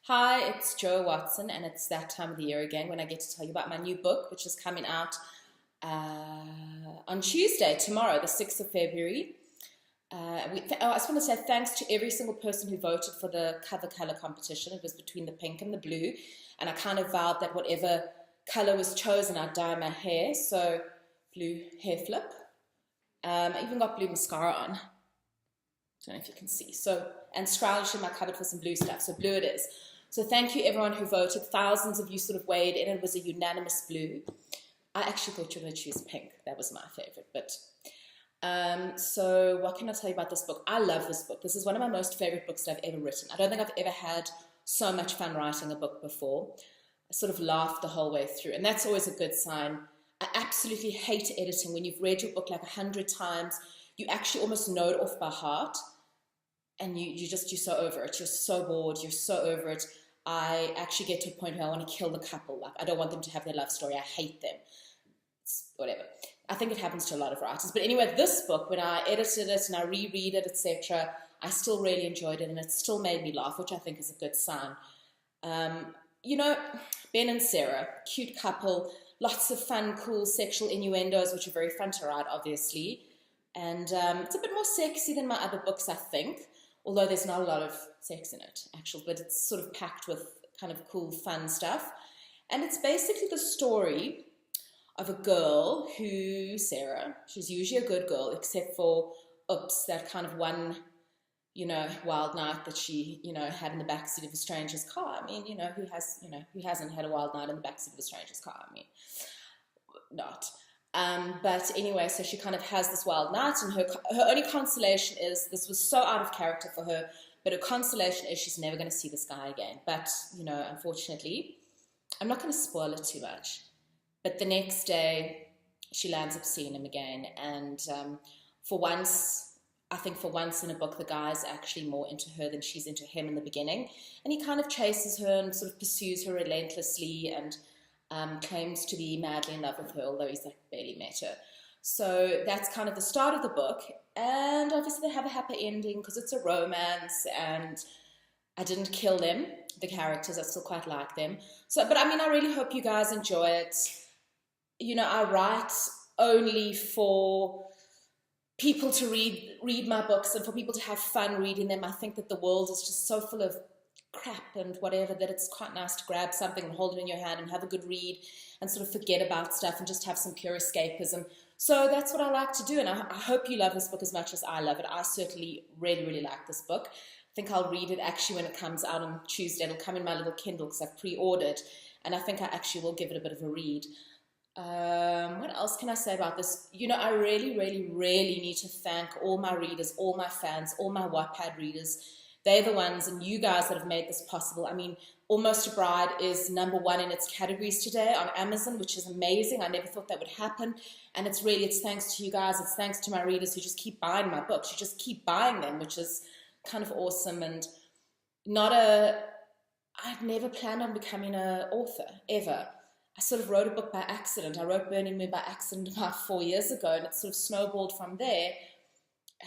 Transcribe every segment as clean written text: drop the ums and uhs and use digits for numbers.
Hi, it's Jo Watson, and it's that time of the year again when I get to tell you about my new book, which is coming out on Tuesday, tomorrow, the 6th of February. I just want to say thanks to every single person who voted for the cover color competition. It was between the pink and the blue, and I kind of vowed that whatever color was chosen, I'd dye my hair, so blue hair flip. I even got blue mascara on. I don't know if you can see. So, and scrounged in my cupboard for some blue stuff, so blue it is. So thank you everyone who voted. Thousands of you sort of weighed in. It was a unanimous blue. I actually thought you were going to choose pink. That was my favorite. But so what can I tell you about this book? I love this book. This is one of my most favorite books that I've ever written. I don't think I've ever had so much fun writing a book before. I sort of laughed the whole way through, and that's always a good sign. I absolutely hate editing. When you've read your book like 100 times, you actually almost know it off by heart, and you're so over it. You're so bored. You're so over it. I actually get to a point where I want to kill the couple. Like, I don't want them to have their love story. I hate them. It's whatever. I think it happens to a lot of writers. But anyway, this book, when I edited it and I reread it, etc., I still really enjoyed it, and it still made me laugh, which I think is a good sign. You know, Ben and Sera, cute couple, lots of fun, cool sexual innuendos, which are very fun to write, obviously. And it's a bit more sexy than my other books, I think, although there's not a lot of sex in it, actually, but it's sort of packed with kind of cool, fun stuff. And it's basically the story of a girl who, Sera, she's usually a good girl, except for, oops, that kind of one, wild night that she, had in the backseat of a stranger's car. I mean, who hasn't had a wild night in the backseat of a stranger's car? I mean, not. But anyway, so she kind of has this wild night, and her only consolation is, this was so out of character for her, but her consolation is she's never going to see this guy again. But, unfortunately, I'm not going to spoil it too much. But the next day, she lands up seeing him again, and for once in a book, the guy's actually more into her than she's into him in the beginning, and he kind of chases her and sort of pursues her relentlessly, and claims to be madly in love with her, although he's like barely met her. So that's kind of the start of the book, and obviously they have a happy ending because it's a romance, and I didn't kill them, the characters. I still quite like them. So, but I mean, I really hope you guys enjoy it. I write only for people to read my books and for people to have fun reading them. I think that the world is just so full of crap and whatever that it's quite nice to grab something and hold it in your hand and have a good read and sort of forget about stuff and just have some pure escapism. So that's what I like to do, and I hope you love this book as much as I love it. I certainly really, really like this book. I think I'll read it actually when it comes out on Tuesday. It'll come in my little Kindle because I've pre-ordered, and I think I actually will give it a bit of a read. What else can I say about this? I really, really, really need to thank all my readers, all my fans, all my Wattpad readers. They're the ones, and you guys, that have made this possible. I mean, Almost a Bride is #1 in its categories today on Amazon, which is amazing. I never thought that would happen. And it's thanks to you guys. It's thanks to my readers who just keep buying my books. You just keep buying them, which is kind of awesome. And I'd never planned on becoming an author, ever. I sort of wrote a book by accident. I wrote Burning Moon by accident about 4 years ago, and it sort of snowballed from there.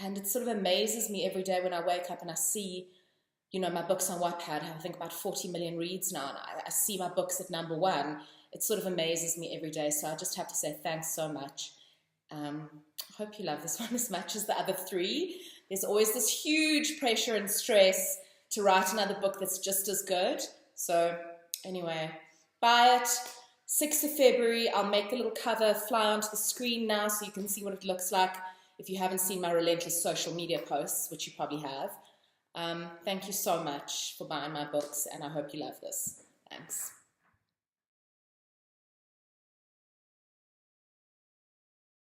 And it sort of amazes me every day when I wake up and I see, my books on Wattpad have, I think, about 40 million reads now, and I see my books at #1. It sort of amazes me every day, so I just have to say thanks so much. I hope you love this one as much as the other 3. There's always this huge pressure and stress to write another book that's just as good. So anyway, buy it. 6th of February, I'll make the little cover fly onto the screen now so you can see what it looks like if you haven't seen my relentless social media posts, which you probably have. Thank you so much for buying my books, and I hope you love this. Thanks.